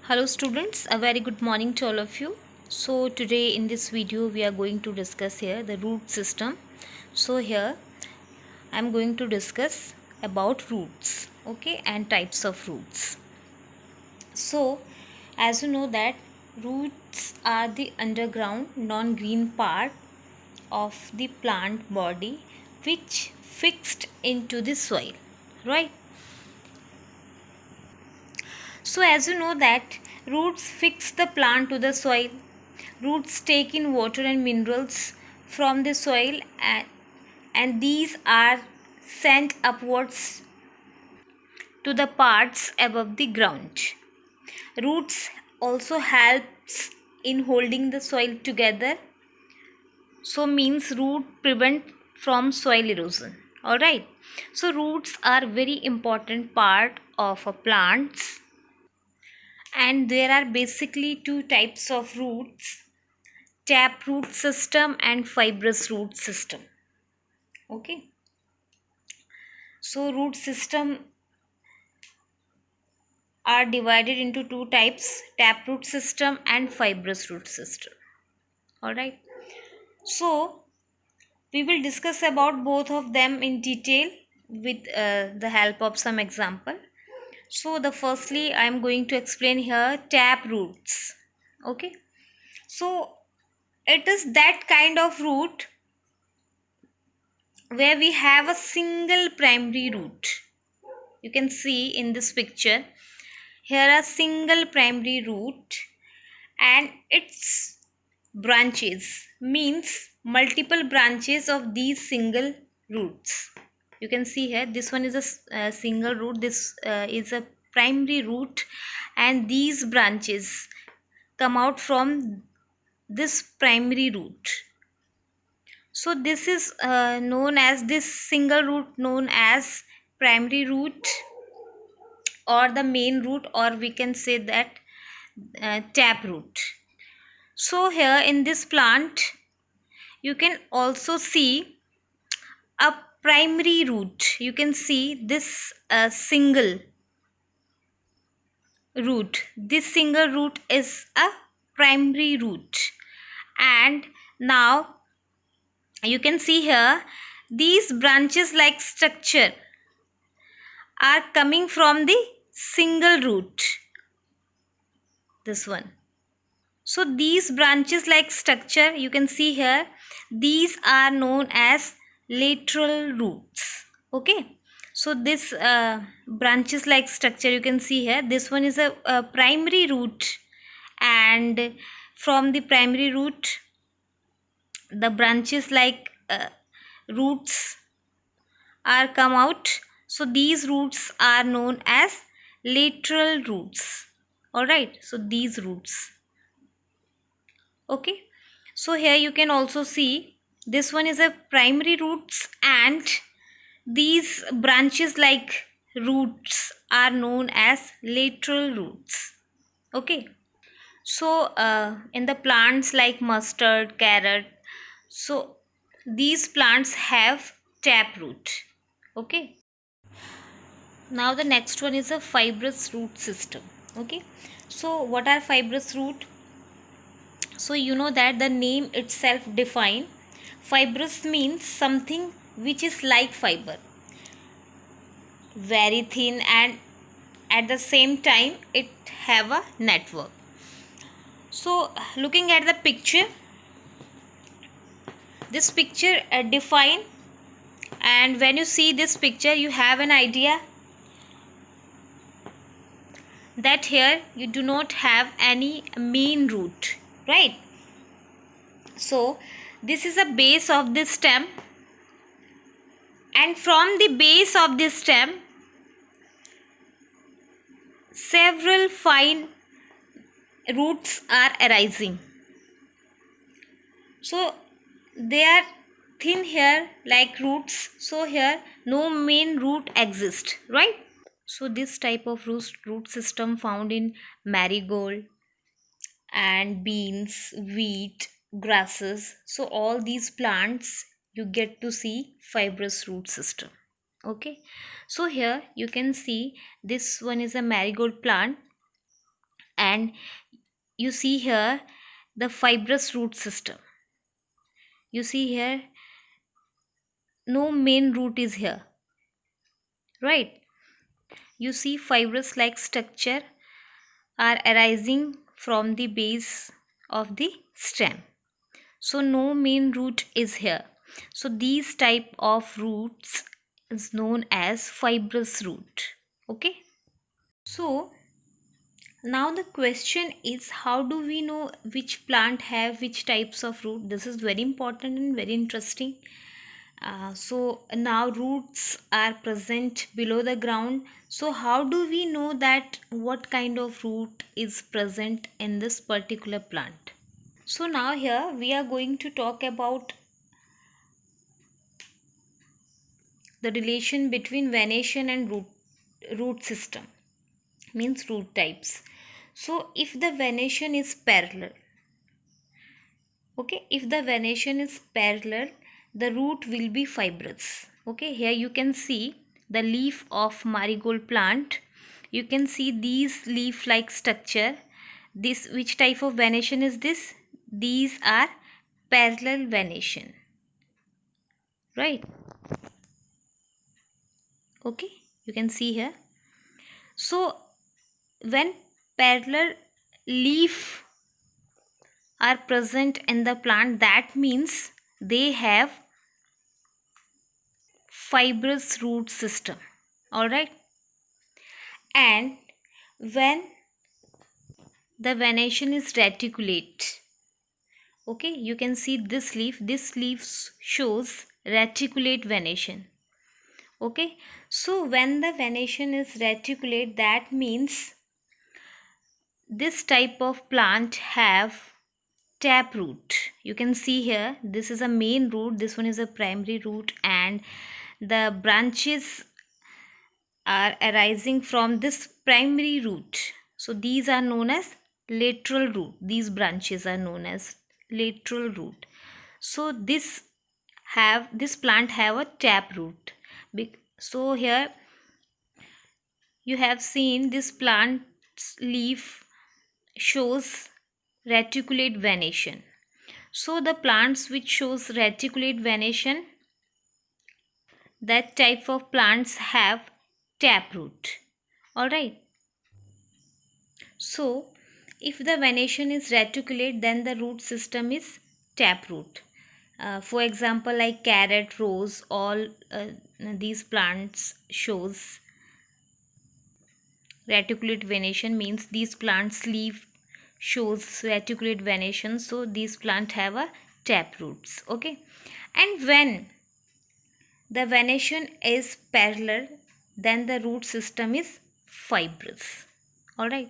Hello students, a very good morning to all of you. So today in this video we are going to discuss here the root system. So here I am going to discuss about roots, okay, and types of roots. So as you know that roots are the underground non-green part of the plant body which fixed into the soil, right? So as you know that roots fix the plant to the soil. Roots take in water and minerals from the soil and these are sent upwards to the parts above the ground. Roots also helps in holding the soil together. So means root prevent from soil erosion. Alright. So roots are very important part of a plants, and there are basically two types of roots: tap root system and fibrous root system. Okay, so root system are divided into two types: tap root system and fibrous root system. All right, so we will discuss about both of them in detail with the help of some example. So the firstly I am going to explain here tap roots. Okay, so it is that kind of root where we have a single primary root. You can see in this picture here a single primary root and its branches means multiple branches of these single roots. You can see here this one is a single root, this is a primary root, and these branches come out from this primary root. So this is known as this single root known as primary root or the main root, or we can say that tap root. So here in this plant you can also see a primary root. You can see this single root. This single root is a primary root, and now you can see here these branches like structure are coming from the single root, this one. So these branches like structure you can see here, these are known as lateral roots. Okay, so this branches like structure you can see here, this one is a primary root, and from the primary root the branches like roots are come out. So these roots are known as lateral roots. All right, so these roots. Okay, so here you can also see this one is a primary roots, and these branches like roots are known as lateral roots. Okay, so in the plants like mustard, carrot, so these plants have tap root. Okay, now the next one is a fibrous root system. Okay, so what are fibrous root? So you know that the name itself define fibrous means something which is like fiber, very thin, and at the same time it have a network. So looking at the picture, this picture define, and when you see this picture you have an idea that here you do not have any main root, right? So this is a base of this stem, and from the base of this stem several fine roots are arising. So they are thin here like roots, so here no main root exists, right? So this type of root system found in marigold and beans, wheat, grasses. So all these plants you get to see fibrous root system. Okay, so here you can see this one is a marigold plant, and you see here the fibrous root system. You see here no main root is here, right? You see fibrous like structure are arising from the base of the stem. So no main root is here. So these type of roots is known as fibrous root. Okay. So now the question is, how do we know which plant have which types of root? This is very important and very interesting. So now roots are present below the ground. So how do we know that what kind of root is present in this particular plant? So now here we are going to talk about the relation between venation and root system, means root types. So if the venation is parallel, okay, if the venation is parallel, the root will be fibrous. Okay, here you can see the leaf of marigold plant. You can see these leaf like structure. This, which type of venation is this? These are parallel venation, right? Okay, you can see here. So when parallel leaf are present in the plant, that means they have fibrous root system. All right. And when the venation is reticulate, okay, you can see this leaf shows reticulate venation. Okay, so when the venation is reticulate, that means this type of plant have tap root. You can see here, this is a main root, this one is a primary root, and the branches are arising from this primary root. So these are known as lateral root. These branches are known as lateral root. So this plant have a tap root. So here you have seen this plant's leaf shows reticulate venation. So the plants which shows reticulate venation, that type of plants have taproot. Alright. So if the venation is reticulate, then the root system is taproot. For example, like carrot, rose, all these plants shows reticulate venation, means these plants leaf shows reticulate venation. So these plants have a tap roots. Okay. And when the venation is parallel, then the root system is fibrous. All right.